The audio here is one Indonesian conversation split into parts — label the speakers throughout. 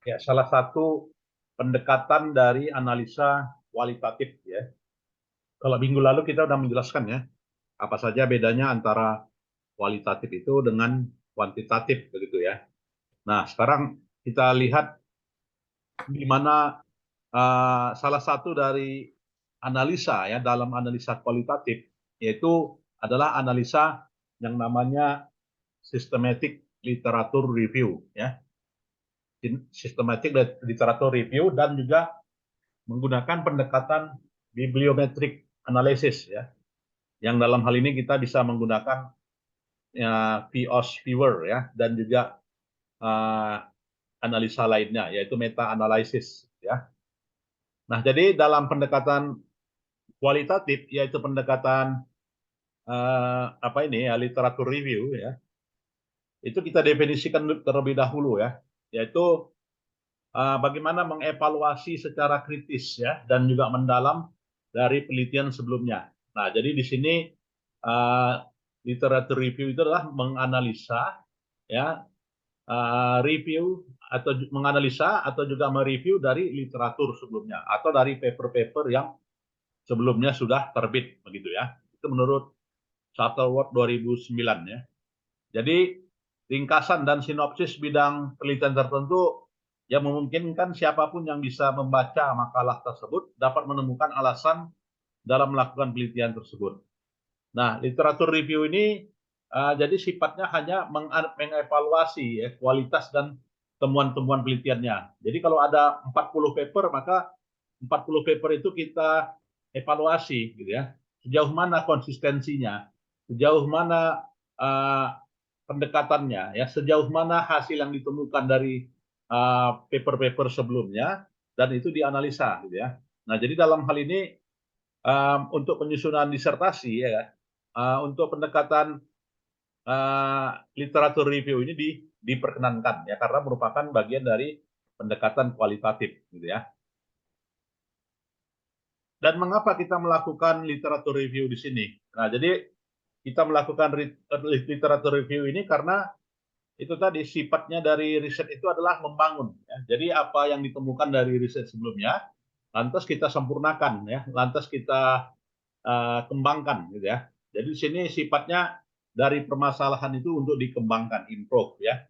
Speaker 1: Ya, salah satu pendekatan dari analisa kualitatif ya. Kalau minggu lalu kita sudah menjelaskan ya, apa saja bedanya antara kualitatif itu dengan kuantitatif begitu ya. Nah, sekarang kita lihat di mana salah satu dari analisa ya dalam analisa kualitatif yaitu adalah analisa yang namanya systematic literature review ya. Systematic literature review dan juga menggunakan pendekatan bibliometric analysis ya. Yang dalam hal ini kita bisa menggunakan ya, POS viewer ya dan juga uh, analisa lainnya yaitu meta analysis ya. Nah, jadi dalam pendekatan kualitatif yaitu pendekatan apa ini ya literatur review ya. Itu kita definisikan terlebih dahulu ya, yaitu bagaimana mengevaluasi secara kritis ya dan juga mendalam dari penelitian sebelumnya. Nah, jadi di sini uh, literatur review itu adalah menganalisa ya review atau menganalisa atau juga mereview dari literatur sebelumnya atau dari paper-paper yang sebelumnya sudah terbit begitu ya. Itu menurut Shuttleworth 2009 ya. Jadi ringkasan dan sinopsis bidang penelitian tertentu yang memungkinkan siapapun yang bisa membaca makalah tersebut dapat menemukan alasan dalam melakukan penelitian tersebut. Nah, literatur review ini jadi sifatnya hanya mengevaluasi ya, kualitas dan temuan-temuan penelitiannya. Jadi kalau ada 40 paper, maka 40 paper itu kita evaluasi gitu ya. Sejauh mana konsistensinya, sejauh mana uh, pendekatannya, ya sejauh mana hasil yang ditemukan dari paper-paper sebelumnya dan itu dianalisa gitu ya. Nah, jadi dalam hal ini untuk penyusunan disertasi ya untuk pendekatan literatur review ini diperkenankan ya karena merupakan bagian dari pendekatan kualitatif gitu ya. Dan mengapa kita melakukan literatur review di sini? Nah, jadi kita melakukan literatur review ini karena itu tadi sifatnya dari riset itu adalah membangun ya. Jadi apa yang ditemukan dari riset sebelumnya lantas kita sempurnakan ya, lantas kita kembangkan gitu ya. Jadi di sini sifatnya dari permasalahan itu untuk dikembangkan, improve ya.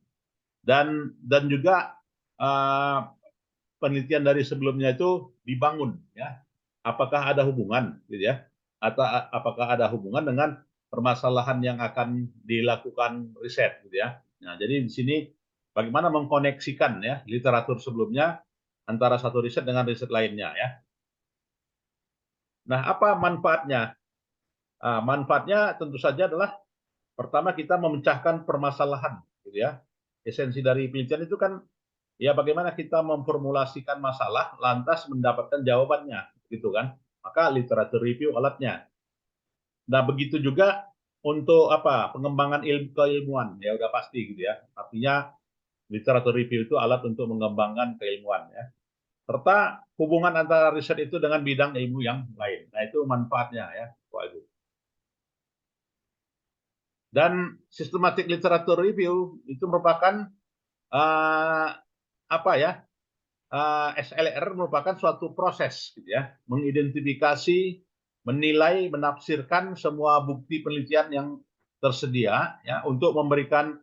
Speaker 1: Dan juga uh, penelitian dari sebelumnya itu dibangun ya. Apakah ada hubungan gitu ya? Atau apakah ada hubungan dengan permasalahan yang akan dilakukan riset gitu ya. Nah, jadi di sini bagaimana mengkoneksikan ya literatur sebelumnya antara satu riset dengan riset lainnya ya. Nah, apa manfaatnya? Manfaatnya tentu saja adalah pertama kita memecahkan permasalahan gitu ya. Esensi dari penelitian itu kan ya bagaimana kita memformulasikan masalah lantas mendapatkan jawabannya gitu kan. Maka literatur review alatnya. Nah, begitu juga untuk apa? Pengembangan ilmu keilmuan ya udah pasti gitu ya. Artinya literatur review itu alat untuk mengembangkan keilmuan ya. Serta hubungan antara riset itu dengan bidang ilmu yang lain. Nah, itu manfaatnya ya. Dan systematic literature review itu merupakan uh, apa ya SLR merupakan suatu proses gitu ya mengidentifikasi menilai menafsirkan semua bukti penelitian yang tersedia ya untuk memberikan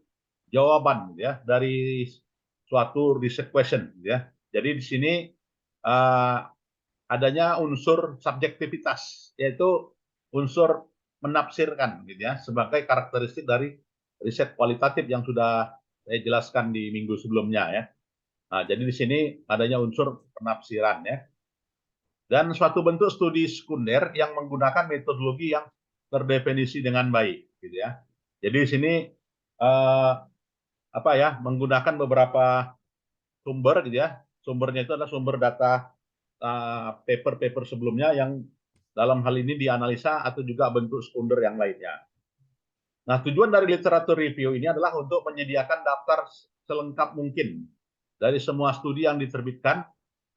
Speaker 1: jawaban gitu ya dari suatu research question gitu ya. Jadi di sini uh, adanya unsur subjektivitas yaitu unsur menafsirkan gitu ya sebagai karakteristik dari riset kualitatif yang sudah saya jelaskan di minggu sebelumnya ya. Nah, jadi di sini adanya unsur penafsiran ya. Dan suatu bentuk studi sekunder yang menggunakan metodologi yang terdefinisi dengan baik gitu ya. Jadi di sini eh, apa ya menggunakan beberapa sumber gitu ya. Sumbernya itu adalah sumber data paper-paper sebelumnya yang dalam hal ini dianalisa atau juga bentuk sekunder yang lainnya. Nah, tujuan dari literatur review ini adalah untuk menyediakan daftar selengkap mungkin dari semua studi yang diterbitkan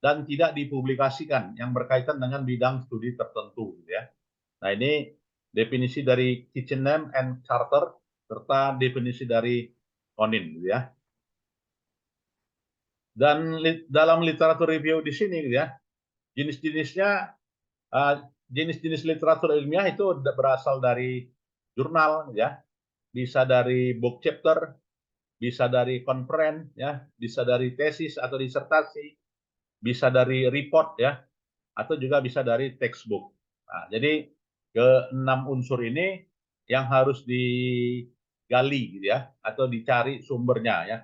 Speaker 1: dan tidak dipublikasikan yang berkaitan dengan bidang studi tertentu. Ya. Nah, ini definisi dari Kitchenham and Charter serta definisi dari Onin. Ya. Dan dalam literatur review di sini gitu ya, jenis-jenisnya jenis-jenis literatur ilmiah itu berasal dari jurnal ya, bisa dari book chapter, bisa dari konferen ya, bisa dari tesis atau disertasi, bisa dari report ya, atau juga bisa dari textbook. Nah, jadi keenam unsur ini yang harus digali gitu ya, atau dicari sumbernya ya.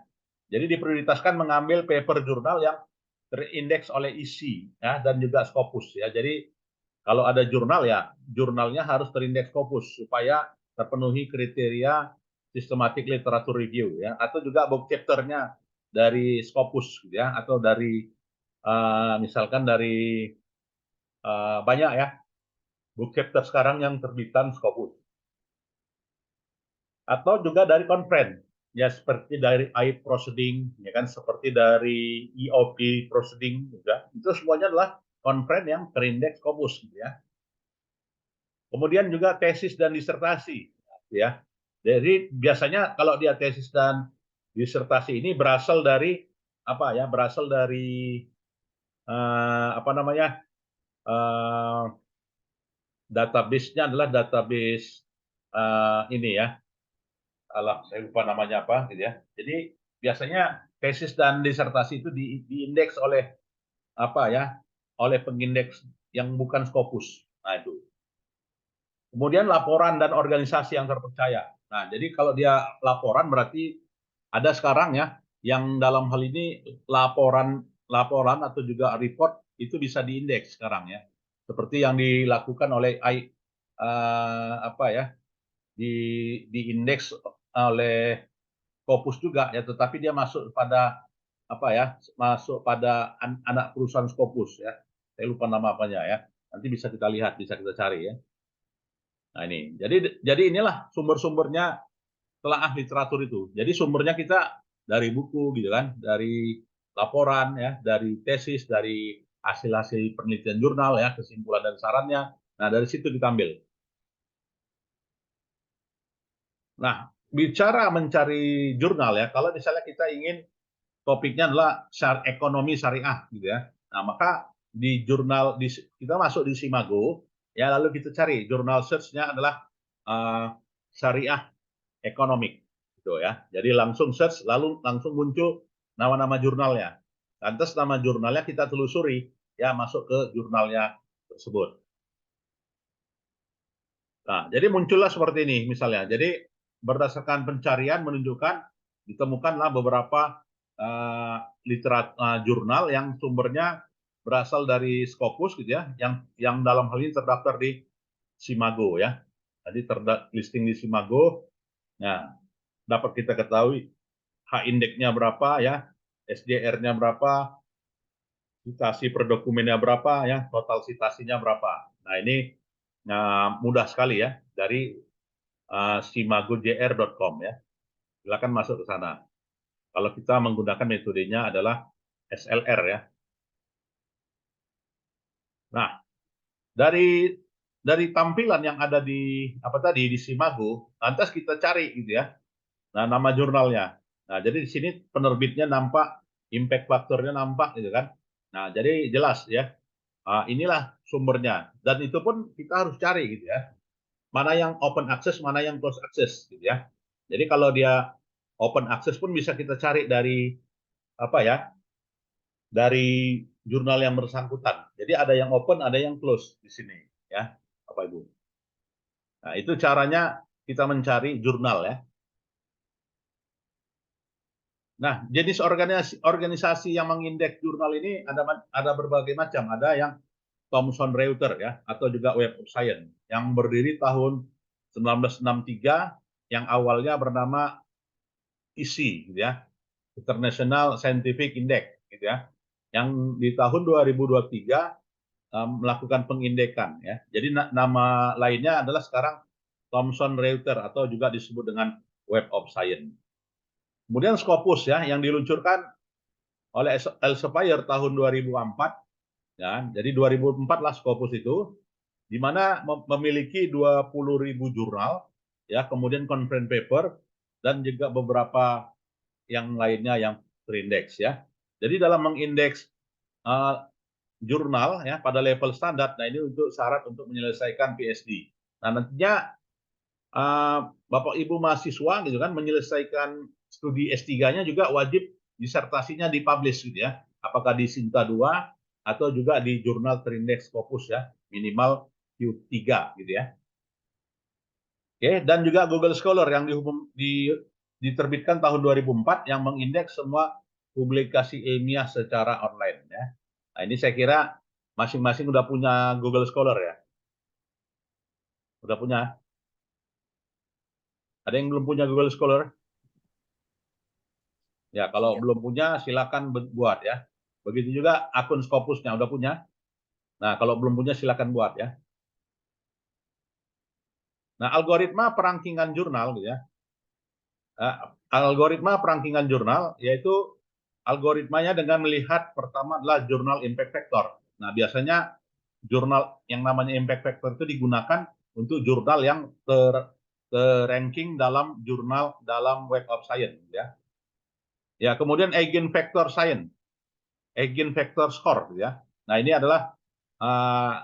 Speaker 1: Jadi diprioritaskan mengambil paper jurnal yang terindeks oleh isi ya, dan juga Scopus ya. Jadi kalau ada jurnal ya, jurnalnya harus terindeks Scopus supaya terpenuhi kriteria systematic literature review ya, atau juga book chapternya dari Scopus gitu ya, atau dari misalkan dari banyak ya book chapter sekarang yang terbitan Scopus, atau juga dari konferen ya, seperti dari AI proceeding ya kan, seperti dari EOP proceeding juga, itu semuanya adalah konferen yang terindeks Scopus gitu ya. Kemudian juga tesis dan disertasi ya. Jadi biasanya kalau dia tesis dan disertasi ini berasal dari apa ya? Berasal dari apa namanya? Database-nya adalah database ini ya. Alah, saya lupa namanya apa gitu ya. Jadi biasanya tesis dan disertasi itu diindeks oleh apa ya? Oleh pengindeks yang bukan Scopus. Nah, itu. Kemudian laporan dan organisasi yang terpercaya. Nah, jadi kalau dia laporan berarti ada sekarang ya yang dalam hal ini laporan atau juga report itu bisa diindeks sekarang ya. Seperti yang dilakukan oleh apa ya, diindeks oleh Scopus juga ya, tetapi dia masuk pada apa ya, masuk pada anak perusahaan Scopus ya. Saya lupa nama apanya ya. Nanti bisa kita lihat, bisa kita cari ya. Nah ini, jadi inilah sumber-sumbernya telaah literatur itu. Jadi sumbernya kita dari buku gitu kan, dari laporan ya, dari tesis, dari hasil-hasil penelitian jurnal ya, kesimpulan dan sarannya. Nah dari situ kita ambil. Nah bicara mencari jurnal ya, kalau misalnya kita ingin topiknya adalah ekonomi syariah gitu ya. Nah maka di jurnal kita masuk di Simago ya, lalu kita cari jurnal search-nya adalah syariah economic gitu ya. Jadi langsung search lalu langsung muncul nama-nama jurnalnya. Lantas nama jurnalnya kita telusuri ya, masuk ke jurnalnya tersebut. Nah, jadi muncullah seperti ini misalnya. Jadi berdasarkan pencarian menunjukkan ditemukanlah beberapa jurnal yang sumbernya berasal dari Scopus gitu ya, yang dalam hal ini terdaftar di Simago ya. Jadi listing di Simago. Nah, dapat kita ketahui H-indeksnya berapa ya, SDR-nya berapa, citasi per dokumennya berapa ya, total citasinya berapa. Nah ini mudah sekali ya dari simagojr.com ya. Silakan masuk ke sana. Kalau kita menggunakan metodenya adalah SLR ya. Nah, dari tampilan yang ada di apa tadi di Simago, lantas kita cari gitu ya. Nah, nama jurnalnya. Nah, jadi di sini penerbitnya nampak, impact faktornya nampak gitu kan. Nah, jadi jelas ya. Inilah sumbernya. Dan itu pun kita harus cari gitu ya. Mana yang open access, mana yang close access gitu ya. Jadi kalau dia open access pun bisa kita cari dari apa ya? Dari jurnal yang bersangkutan. Jadi ada yang open, ada yang close di sini ya, Bapak Ibu. Nah, itu caranya kita mencari jurnal ya. Nah, jenis organisasi yang mengindeks jurnal ini ada berbagai macam. Ada yang Thomson Reuters ya, atau juga Web of Science yang berdiri tahun 1963, yang awalnya bernama ISI gitu ya, International Scientific Index gitu ya. Yang di tahun 2023 melakukan pengindekan ya. Jadi nama lainnya adalah sekarang Thomson Reuters atau juga disebut dengan Web of Science. Kemudian Scopus ya, yang diluncurkan oleh Elsevier tahun 2004 ya. Jadi 2004 lah Scopus itu, di mana memiliki 20.000 jurnal ya, kemudian conference paper dan juga beberapa yang lainnya yang terindeks ya. Jadi dalam mengindeks jurnal ya pada level standar, nah ini untuk syarat untuk menyelesaikan PhD. Nah nantinya Bapak Ibu mahasiswa gitu kan menyelesaikan studi S3-nya juga wajib disertasinya dipublish gitu ya. Apakah di Sinta 2 atau juga di jurnal terindeks Scopus ya, minimal Q3 gitu ya. Oke, dan juga Google Scholar yang diterbitkan tahun 2004 yang mengindeks semua publikasi ilmiah secara online ya. Nah, ini saya kira masing-masing udah punya Google Scholar ya. Udah punya? Ada yang belum punya Google Scholar? Ya, kalau belum punya silakan buat ya. Begitu juga akun Scopusnya udah punya. Nah, kalau belum punya silakan buat ya. Nah, algoritma perangkingan jurnal gitu ya. Algoritma perangkingan jurnal yaitu algoritmanya dengan melihat pertama adalah jurnal impact factor. Nah, biasanya jurnal yang namanya impact factor itu digunakan untuk jurnal yang terranking dalam jurnal dalam Web of Science ya. Ya, kemudian eigenvector science, eigenvector score ya. Nah, ini adalah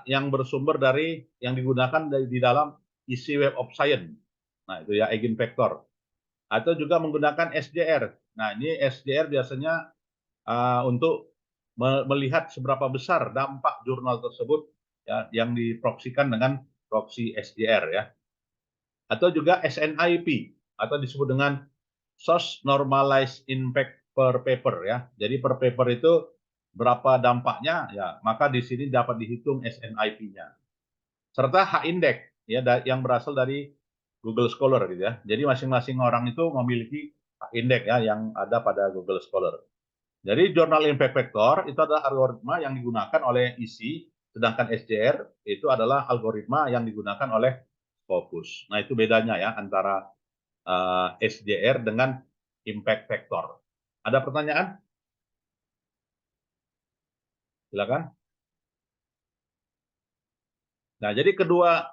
Speaker 1: yang bersumber dari yang digunakan di dalam isi Web of Science. Nah, itu ya eigenvector. Atau juga menggunakan SJR. Nah, ini SJR biasanya untuk melihat seberapa besar dampak jurnal tersebut ya, yang diproksikan dengan proksi SJR ya. Atau juga SNIP atau disebut dengan Source Normalized Impact per paper ya. Jadi per paper itu berapa dampaknya ya, maka di sini dapat dihitung SNIP-nya. Serta H-index ya yang berasal dari Google Scholar gitu ya. Jadi masing-masing orang itu memiliki H-index ya yang ada pada Google Scholar. Jadi Journal Impact Factor itu adalah algoritma yang digunakan oleh ISI, sedangkan SJR itu adalah algoritma yang digunakan oleh Scopus. Nah itu bedanya ya antara SJR dengan Impact Factor. Ada pertanyaan? Silakan. Nah jadi kedua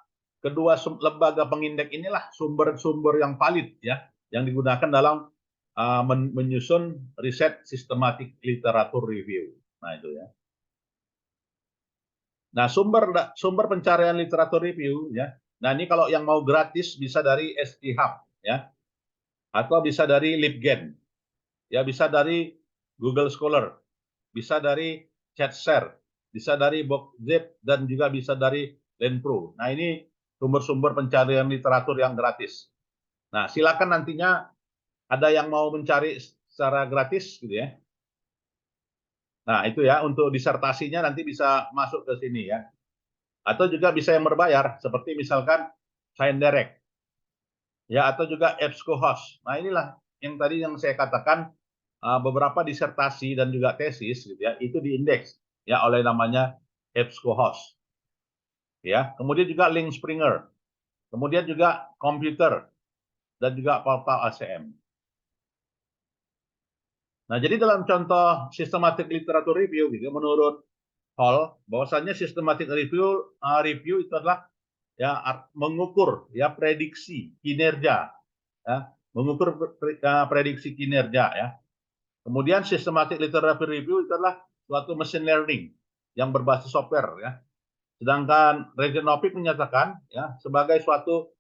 Speaker 1: lembaga pengindeks inilah sumber-sumber yang valid ya yang digunakan dalam menyusun riset sistematik literatur review. Nah itu ya. Nah, sumber pencarian literatur review ya. Nah, ini kalau yang mau gratis bisa dari SciHub ya, atau bisa dari LibGen, ya bisa dari Google Scholar, bisa dari ChatShare, bisa dari Bookzip dan juga bisa dari Lenpro. Nah, ini sumber-sumber pencarian literatur yang gratis. Nah, silakan nantinya ada yang mau mencari secara gratis gitu ya. Nah, itu ya untuk disertasinya nanti bisa masuk ke sini ya. Atau juga bisa yang berbayar seperti misalkan Sign Direct ya atau juga EBSCOhost. Nah, inilah yang tadi yang saya katakan beberapa disertasi dan juga tesis gitu ya itu diindeks ya oleh namanya EBSCOhost. Ya, kemudian juga Link Springer. Kemudian juga komputer dan juga portal ACM. Nah, jadi dalam contoh systematic literature review gitu menurut Hall bahwasannya systematic review itu adalah ya mengukur ya prediksi kinerja ya mengukur prediksi kinerja ya. Kemudian systematic literature review itu adalah suatu machine learning yang berbasis software ya. Sedangkan Regenovic menyatakan ya sebagai suatu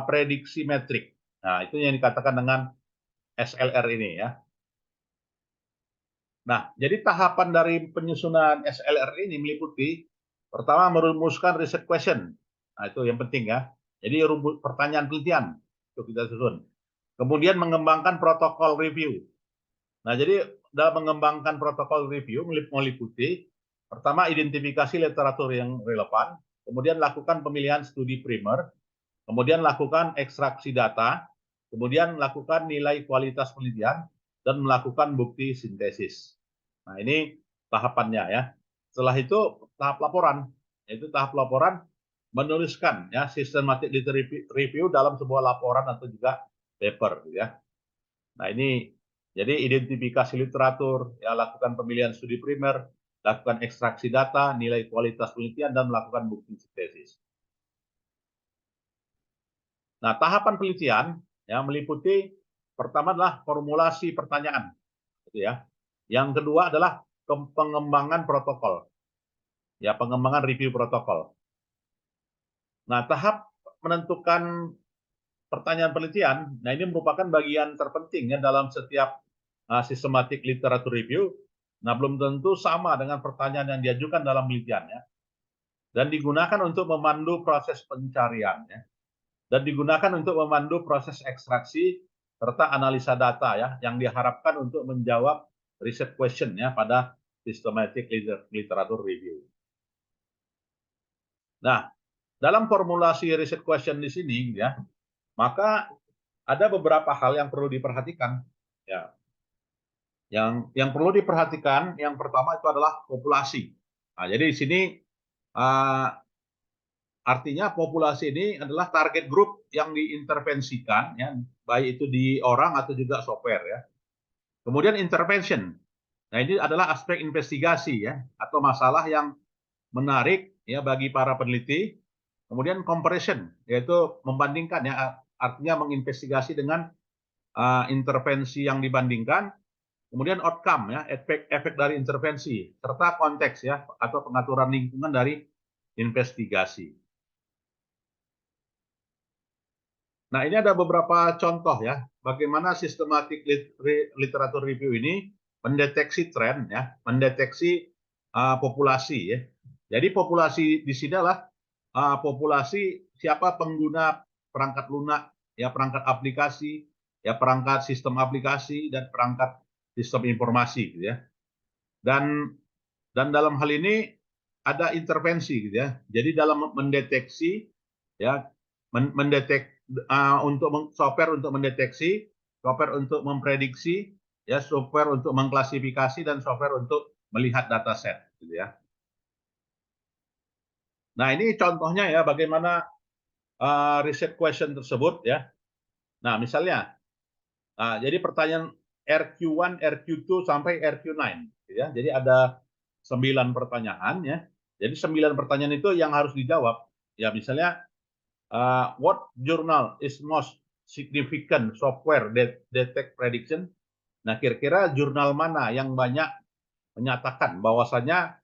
Speaker 1: prediksi metrik. Nah, itu yang dikatakan dengan SLR ini ya. Nah, jadi tahapan dari penyusunan SLR ini meliputi pertama merumuskan research question. Nah, itu yang penting ya. Jadi pertanyaan penelitian itu kita susun. Kemudian mengembangkan protokol review. Nah, jadi dalam mengembangkan protokol review meliputi pertama identifikasi literatur yang relevan, kemudian lakukan pemilihan studi primer, kemudian lakukan ekstraksi data, kemudian lakukan nilai kualitas penelitian, dan melakukan bukti sintesis. Nah, ini tahapannya ya. Setelah itu tahap laporan, yaitu tahap laporan menuliskan ya systematic review dalam sebuah laporan atau juga paper ya. Nah, ini jadi identifikasi literatur, ya lakukan pemilihan studi primer, lakukan ekstraksi data, nilai kualitas penelitian dan melakukan bukti sintesis. Nah, tahapan penelitian ya meliputi pertama adalah formulasi pertanyaan, gitu ya. Yang kedua adalah pengembangan protokol. Ya, pengembangan review protokol. Nah, tahap menentukan pertanyaan penelitian, nah ini merupakan bagian terpenting ya dalam setiap systematic literature review. Nah, belum tentu sama dengan pertanyaan yang diajukan dalam penelitian ya. Dan digunakan untuk memandu proses pencarian ya. Dan digunakan untuk memandu proses ekstraksi serta analisa data ya yang diharapkan untuk menjawab research question ya pada systematic literature review. Nah, dalam formulasi research question di sini ya, maka ada beberapa hal yang perlu diperhatikan ya. Yang perlu diperhatikan yang pertama itu adalah populasi. Nah, jadi di sini artinya populasi ini adalah target grup yang diintervensikan ya, baik itu di orang atau juga software ya. Kemudian intervention. Nah, ini adalah aspek investigasi ya atau masalah yang menarik ya bagi para peneliti. Kemudian comparison yaitu membandingkan ya, artinya menginvestigasi dengan intervensi yang dibandingkan. Kemudian outcome ya, efek dari intervensi serta konteks ya atau pengaturan lingkungan dari investigasi. Nah, ini ada beberapa contoh ya, bagaimana systematic literature review ini mendeteksi tren ya, mendeteksi populasi ya. Jadi populasi di sini adalah populasi siapa pengguna perangkat lunak ya, perangkat aplikasi ya, perangkat sistem aplikasi dan perangkat sistem informasi gitu ya. Dan dalam hal ini ada intervensi gitu ya. Jadi dalam mendeteksi ya, untuk software untuk mendeteksi, software untuk memprediksi, ya software untuk mengklasifikasi dan software untuk melihat dataset gitu ya. Nah, ini contohnya ya bagaimana research question tersebut ya. Nah, misalnya jadi pertanyaan RQ1, RQ2 sampai RQ9 gitu ya. Jadi ada 9 pertanyaan ya. Jadi 9 pertanyaan itu yang harus dijawab. Ya misalnya what journal is most significant software that detect prediction? Nah, kira-kira jurnal mana yang banyak menyatakan bahwasanya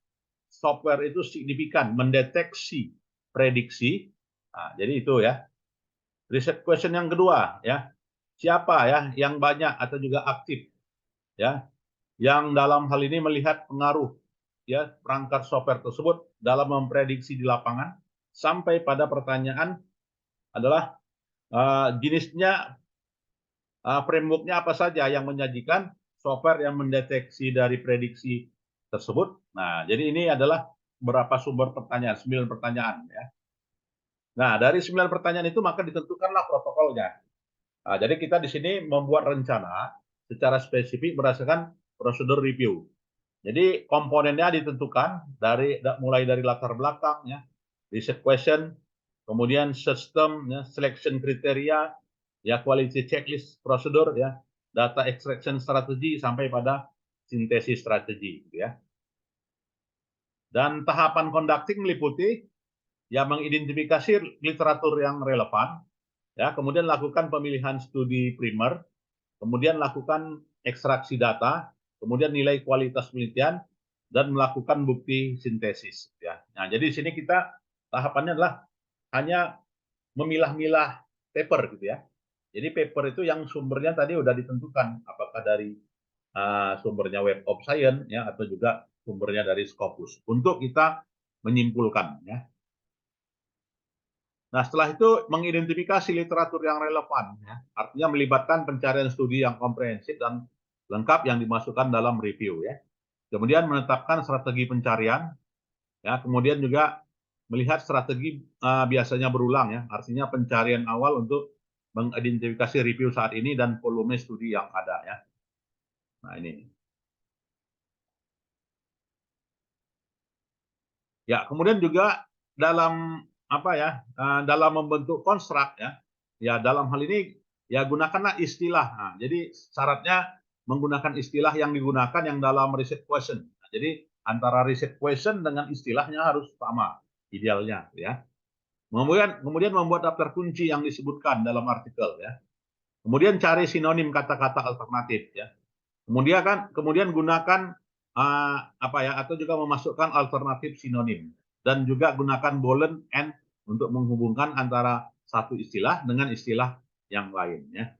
Speaker 1: software itu signifikan mendeteksi prediksi? Nah, jadi itu ya. Research question yang kedua ya. Siapa ya yang banyak atau juga aktif ya yang dalam hal ini melihat pengaruh ya perangkat software tersebut dalam memprediksi di lapangan sampai pada pertanyaan adalah jenisnya frameworknya apa saja yang menyajikan software yang mendeteksi dari prediksi tersebut. Nah, jadi ini adalah beberapa sumber pertanyaan, 9 pertanyaan ya. Nah, dari 9 pertanyaan itu maka ditentukanlah protokolnya. Nah, jadi kita di sini membuat rencana secara spesifik berdasarkan prosedur review. Jadi komponennya ditentukan mulai dari latar belakang ya, research question, kemudian sistem ya, selection kriteria, ya quality checklist prosedur ya, data extraction strategi sampai pada sintesis strategi gitu ya. Dan tahapan conducting meliputi ya mengidentifikasi literatur yang relevan, ya kemudian lakukan pemilihan studi primer, kemudian lakukan ekstraksi data, kemudian nilai kualitas penelitian, dan melakukan bukti sintesis. Ya. Nah, jadi di sini kita tahapannya adalah hanya memilah-milah paper gitu ya. Jadi paper itu yang sumbernya tadi sudah ditentukan, apakah dari sumbernya Web of Science ya atau juga sumbernya dari Scopus untuk kita menyimpulkan ya. Nah, setelah itu mengidentifikasi literatur yang relevan, ya. Artinya melibatkan pencarian studi yang komprehensif dan lengkap yang dimasukkan dalam review, ya. Kemudian menetapkan strategi pencarian, ya. Kemudian juga melihat strategi biasanya berulang, ya. Artinya pencarian awal untuk mengidentifikasi review saat ini dan volume studi yang ada, ya. Nah ini. Ya, kemudian juga dalam apa ya, dalam membentuk konstruk ya, ya dalam hal ini ya gunakanlah istilah. Nah, jadi syaratnya menggunakan istilah yang digunakan yang dalam research question. Nah, jadi antara research question dengan istilahnya harus sama idealnya ya. Kemudian membuat daftar kunci yang disebutkan dalam artikel ya. Kemudian cari sinonim kata-kata alternatif ya. Kemudian gunakan apa ya, atau juga memasukkan alternatif sinonim, dan juga gunakan boolean and untuk menghubungkan antara satu istilah dengan istilah yang lain ya.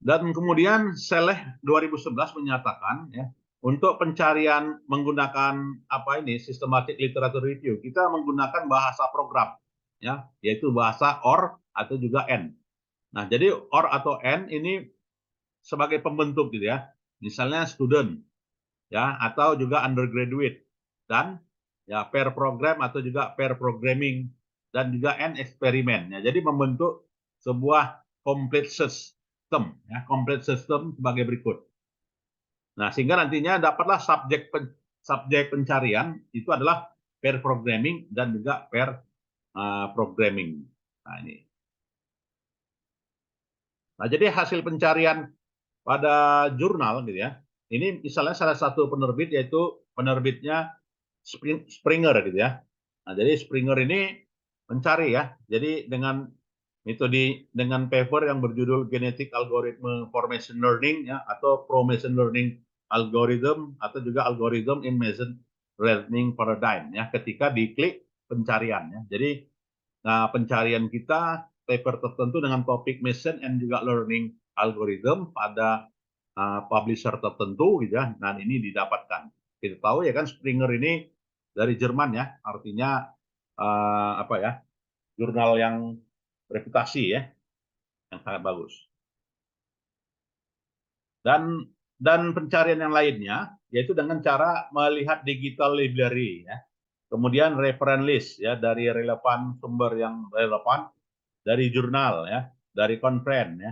Speaker 1: Dan kemudian Seleh 2011 menyatakan ya, untuk pencarian menggunakan apa ini systematic literature review, kita menggunakan bahasa program ya, yaitu bahasa OR atau juga N. Nah, jadi OR atau N ini sebagai pembentuk gitu ya. Misalnya student ya, atau juga undergraduate, dan ya pair program atau juga pair programming, dan juga N eksperimen ya. Jadi membentuk sebuah complete system ya, complete system sebagai berikut. Nah, sehingga nantinya dapatlah subjek pencarian itu adalah pair programming dan juga pair programming. Nah, ini. Nah, jadi hasil pencarian pada jurnal gitu ya. Ini misalnya salah satu penerbit, yaitu penerbitnya Springer gitu ya. Nah, jadi Springer ini mencari ya. Jadi dengan metode, dengan paper yang berjudul Genetic Algorithm for Machine Learning ya, atau Pro Machine Learning Algorithm, atau juga Algorithm in Machine Learning Paradigm ya, ketika diklik pencarian ya. Jadi nah, pencarian kita paper tertentu dengan topik machine and juga learning algorithm pada publisher tertentu gitu ya. Nah, ini didapatkan. Kita tahu ya kan, Springer ini dari Jerman ya, artinya apa ya, jurnal yang reputasi ya, yang sangat bagus. Dan pencarian yang lainnya yaitu dengan cara melihat digital library ya. Kemudian reference list ya, dari relevan sumber yang relevan, dari jurnal ya, dari conference ya,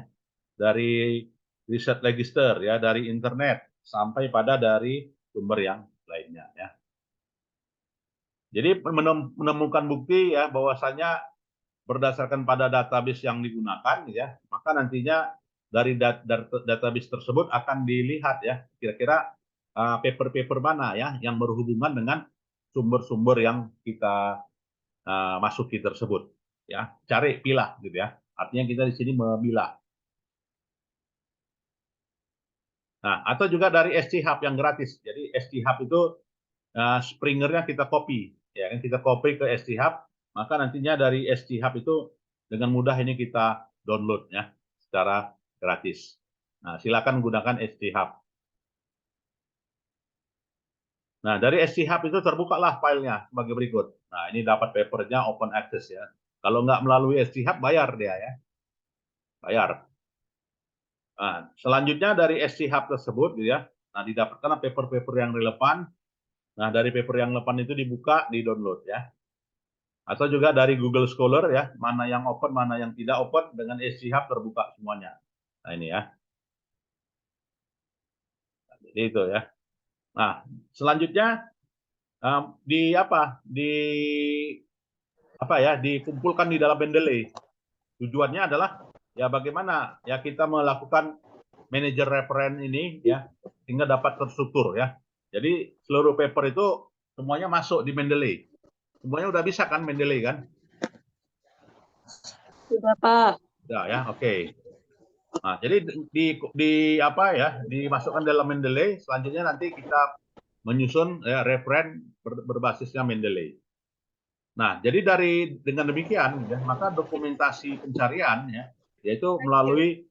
Speaker 1: dari riset register ya, dari internet, sampai pada dari sumber yang lainnya ya. Jadi menemukan bukti ya bahwasanya berdasarkan pada database yang digunakan ya, maka nantinya dari database tersebut akan dilihat ya, kira-kira paper-paper mana ya yang berhubungan dengan sumber-sumber yang kita masuki tersebut ya, cari pilah gitu ya, artinya kita di sini memilah. Nah, atau juga dari SC Hub yang gratis. Jadi SC Hub itu Springernya kita copy ya kan, kita copy ke SC Hub, maka nantinya dari SC Hub itu dengan mudah ini kita download ya secara gratis. Nah, silakan gunakan SC Hub. Nah, dari SC Hub itu terbukalah filenya sebagai berikut. Nah, ini dapat papernya open access ya. Kalau nggak melalui SC Hub, bayar dia ya. Bayar. Nah, selanjutnya dari SC Hub tersebut gitu ya. Nah, didapatkan paper-paper yang relevan. Nah, dari paper yang relevan itu dibuka, di-download ya. Atau juga dari Google Scholar ya, mana yang open, mana yang tidak open, dengan SC Hub terbuka semuanya. Nah, ini ya. Jadi itu ya. Nah, selanjutnya di apa? Dikumpulkan di dalam Mendeley. Tujuannya adalah ya bagaimana ya kita melakukan manager reference ini ya, sehingga dapat terstruktur ya. Jadi seluruh paper itu semuanya masuk di Mendeley. Semuanya udah bisa kan Mendeley kan?
Speaker 2: Sudah, Pak.
Speaker 1: Udah ya, oke. Nah, jadi dimasukkan dalam Mendeley, selanjutnya nanti kita menyusun ya referen berbasisnya Mendeley. Nah, jadi dengan demikian ya, maka dokumentasi pencarian ya, yaitu melalui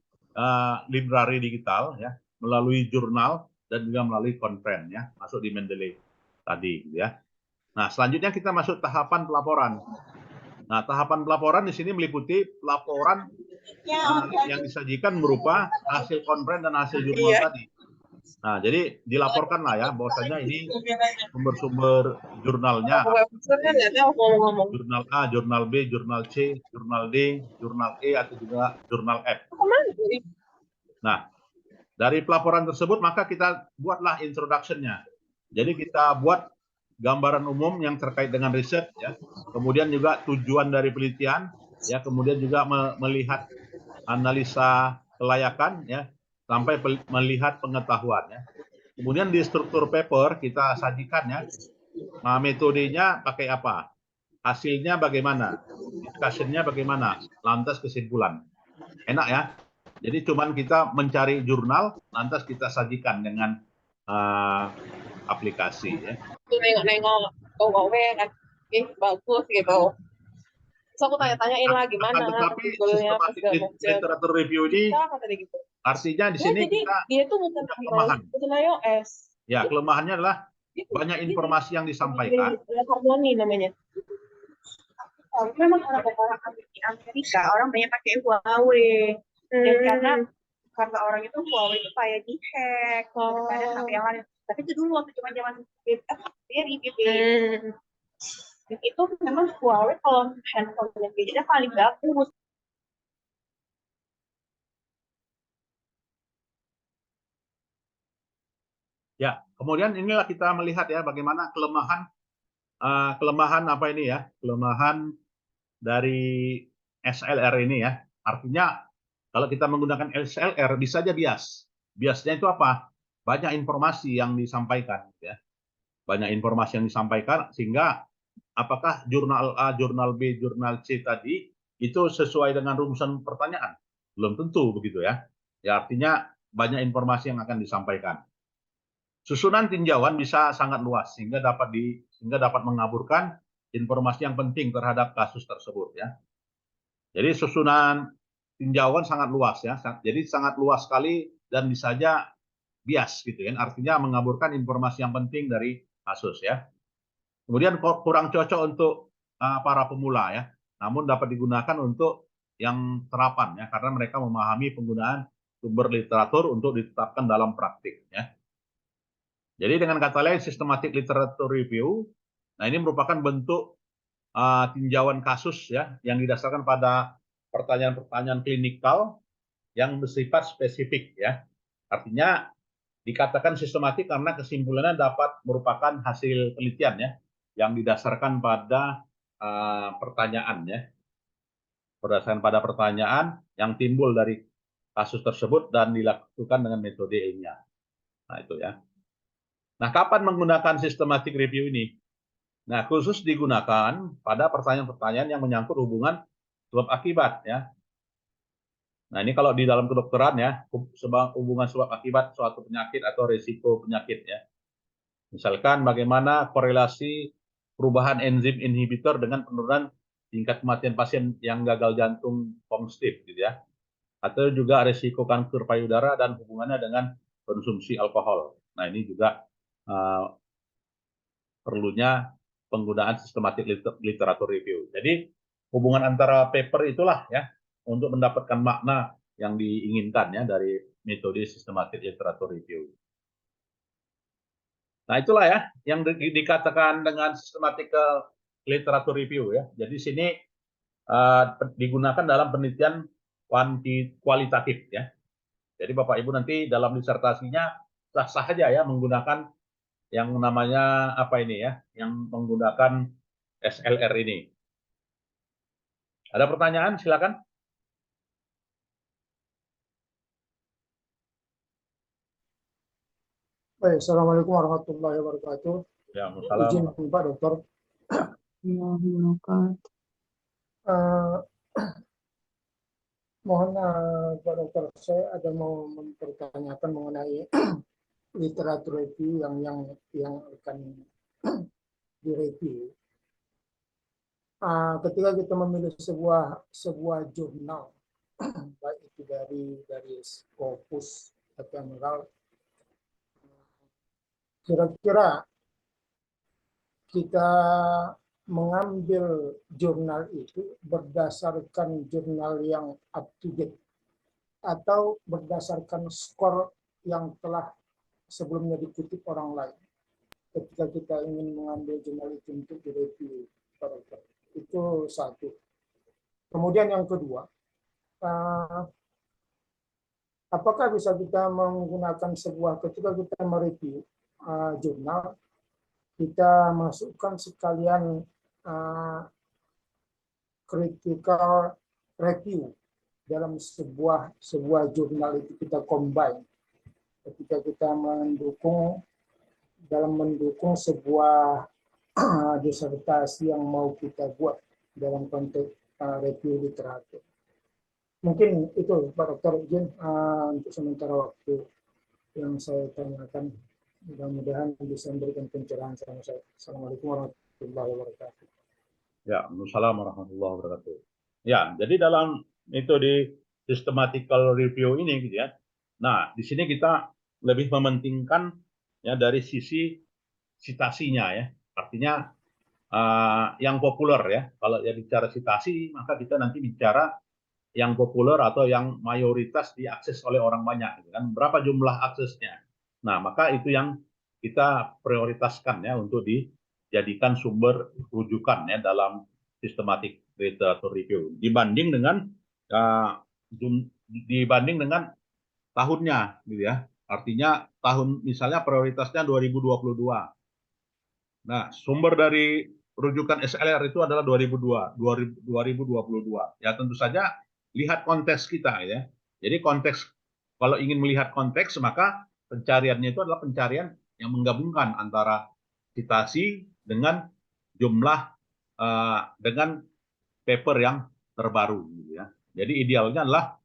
Speaker 1: library digital ya, melalui jurnal, dan juga melalui conference ya, masuk di Mendeley tadi ya. Nah, selanjutnya kita masuk tahapan pelaporan. Nah, tahapan pelaporan di sini meliputi pelaporan yang disajikan berupa hasil conference dan hasil jurnal tadi. Nah, jadi dilaporkan lah ya bahwasanya ini sumber-sumber jurnalnya, jurnal A, jurnal B, jurnal C, jurnal D, jurnal E, atau juga jurnal F. Nah, dari pelaporan tersebut maka kita buatlah introduction-nya. Jadi kita buat gambaran umum yang terkait dengan riset ya. Kemudian juga tujuan dari penelitian ya, kemudian juga melihat analisa kelayakan ya, sampai melihat pengetahuan ya. Kemudian di struktur paper kita sajikan ya, nah, metodenya pakai apa, hasilnya bagaimana, discussion-nya bagaimana, lantas kesimpulan. Enak ya. Jadi cuman kita mencari jurnal, lantas kita sajikan dengan aplikasi ya.
Speaker 2: Nengok-nengok, oh kan, bagus gitu. Terus aku tanya-tanyain lah gimana
Speaker 1: Tetapi
Speaker 2: Google-nya pas
Speaker 1: systematic
Speaker 2: segala macam.
Speaker 1: literatur review ini
Speaker 2: Kata dia gitu.
Speaker 1: artinya di
Speaker 2: Ya,
Speaker 1: sini
Speaker 2: jadi
Speaker 1: kita
Speaker 2: dia tuh bukan
Speaker 1: kelemahan.
Speaker 2: bukan iOS.
Speaker 1: Ya, kelemahannya adalah banyak informasi yang disampaikan.
Speaker 2: Harmoni namanya. Memang orang di Amerika orang banyak pakai Huawei. Dan karena orang itu Huawei itu kayak dihack, daripada HP yang lain. Tapi itu dulu waktu cuma zaman BlackBerry gitu. Dan itu memang Huawei kalau handphone yang gadgetnya paling bagus.
Speaker 1: Ya, kemudian inilah kita melihat ya bagaimana kelemahan apa ini ya, kelemahan dari SLR ini ya. Artinya kalau kita menggunakan SLR bisa saja bias. Biasnya itu apa? Banyak informasi yang disampaikan ya. Banyak informasi yang disampaikan sehingga apakah jurnal A, jurnal B, jurnal C tadi itu sesuai dengan rumusan pertanyaan? Belum tentu begitu ya. Ya artinya banyak informasi yang akan disampaikan. Susunan tinjauan bisa sangat luas sehingga dapat mengaburkan informasi yang penting terhadap kasus tersebut ya. Jadi susunan tinjauan sangat luas ya. Jadi sangat luas sekali dan bisa saja bias gitu ya. Artinya mengaburkan informasi yang penting dari kasus ya. Kemudian kurang cocok untuk para pemula ya. Namun dapat digunakan untuk yang terapan ya karena mereka memahami penggunaan sumber literatur untuk ditetapkan dalam praktik ya. Jadi dengan kata lain systematic literature review, nah ini merupakan bentuk tinjauan kasus ya yang didasarkan pada pertanyaan-pertanyaan klinikal yang bersifat spesifik ya. Artinya dikatakan sistematik karena kesimpulannya dapat merupakan hasil penelitian ya yang didasarkan pada pertanyaan ya. Berdasarkan pada pertanyaan yang timbul dari kasus tersebut dan dilakukan dengan metode ilmiah. Nah, itu ya. Nah, kapan menggunakan systematic review ini? Nah, khusus digunakan pada pertanyaan-pertanyaan yang menyangkut hubungan sebab akibat ya. Nah, ini kalau di dalam kedokteran ya, hubungan sebab akibat suatu penyakit atau risiko penyakit ya. Misalkan bagaimana korelasi perubahan enzim inhibitor dengan penurunan tingkat kematian pasien yang gagal jantung konsumtif gitu ya. Atau juga risiko kanker payudara dan hubungannya dengan konsumsi alkohol. Nah, ini juga perlunya penggunaan sistematik literatur review. Jadi hubungan antara paper itulah ya untuk mendapatkan makna yang diinginkan ya dari metode sistematik literatur review. Nah itulah ya yang dikatakan dengan sistematik literatur review ya. Jadi sini digunakan dalam penelitian kualitatif ya. Jadi Bapak Ibu nanti dalam disertasinya sah-sah saja ya menggunakan yang namanya apa ini ya, yang menggunakan SLR ini. Ada pertanyaan? Silakan.
Speaker 3: Baik, Assalamualaikum warahmatullahi wabarakatuh.
Speaker 1: Ya,
Speaker 3: Izin Pak Dokter. Mohon Pak Dokter, saya ada mau mempertanyakan mengenai literatur review yang akan direview. Ketika kita memilih sebuah jurnal, baik itu dari Scopus atau Emerald, kira-kira kita mengambil jurnal itu berdasarkan jurnal yang up to date atau berdasarkan skor yang telah sebelumnya dikutip orang lain ketika kita ingin mengambil jurnal itu untuk direview. Itu satu. Kemudian yang kedua, apakah bisa kita menggunakan ketika kita mereview jurnal, kita masukkan sekalian critical review dalam sebuah jurnal itu kita combine ketika kita mendukung sebuah disertasi yang mau kita buat dalam konteks review literatur. Mungkin itu Pak Dokter, izin untuk sementara waktu yang saya tanyakan. Mudah-mudahan bisa memberikan pencerahan sama saya. Assalamualaikum warahmatullahi wabarakatuh.
Speaker 1: Ya, Assalamualaikum warahmatullahi wabarakatuh. Ya, jadi dalam itu di systematical review ini gitu ya. Nah, di sini kita lebih mementingkan ya dari sisi citasinya ya. Artinya yang populer ya. Kalau ya bicara citasi, maka kita nanti bicara yang populer atau yang mayoritas diakses oleh orang banyak, gitu kan? Berapa jumlah aksesnya? Nah, maka itu yang kita prioritaskan ya untuk dijadikan sumber rujukan ya dalam systematic literature review dibanding dengan uh, dibanding dengan tahunnya, gitu ya. Artinya tahun misalnya prioritasnya 2022. Nah, sumber dari rujukan SLR itu adalah 2022. Ya, tentu saja lihat konteks kita ya. Jadi konteks, kalau ingin melihat konteks maka pencariannya itu adalah pencarian yang menggabungkan antara citasi dengan jumlah dengan paper yang terbaru gitu ya. Jadi idealnya adalah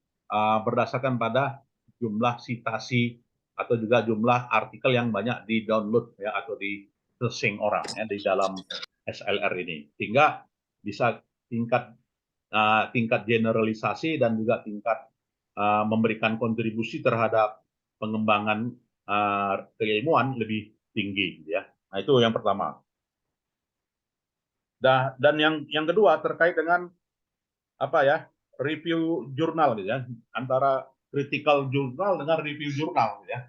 Speaker 1: berdasarkan pada jumlah citasi atau juga jumlah artikel yang banyak di-download ya atau di searching orang ya di dalam SLR ini, sehingga bisa tingkat generalisasi dan juga tingkat memberikan kontribusi terhadap pengembangan keilmuan lebih tinggi gitu ya. Nah, itu yang pertama. Dan yang kedua terkait dengan apa ya, review jurnal gitu ya, antara critical jurnal dengan review jurnal gitu ya.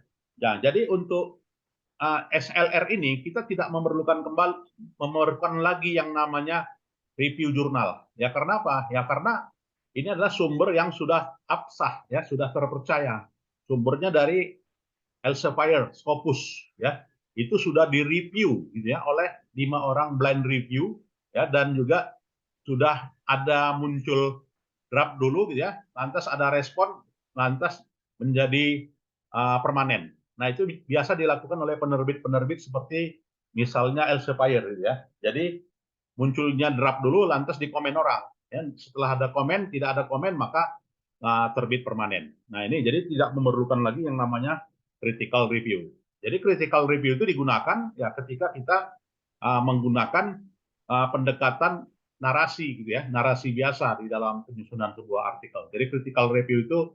Speaker 1: Nah, jadi untuk SLR ini kita tidak memerlukan lagi yang namanya review jurnal. Ya karena apa? Ya karena ini adalah sumber yang sudah absah ya, sudah terpercaya. Sumbernya dari Elsevier, Scopus ya. Itu sudah direview gitu ya oleh 5 orang blind review ya, dan juga sudah ada muncul draft dulu gitu ya, lantas ada respon, lantas menjadi permanen. Nah, itu biasa dilakukan oleh penerbit-penerbit seperti misalnya Elsevier gitu ya. Jadi munculnya draft dulu, lantas dikomen orang. Ya, setelah ada komen, tidak ada komen, maka terbit permanen. Nah, ini jadi tidak memerlukan lagi yang namanya critical review. Jadi critical review itu digunakan ya ketika kita menggunakan pendekatan narasi gitu ya, narasi biasa di dalam penyusunan sebuah artikel. Jadi critical review itu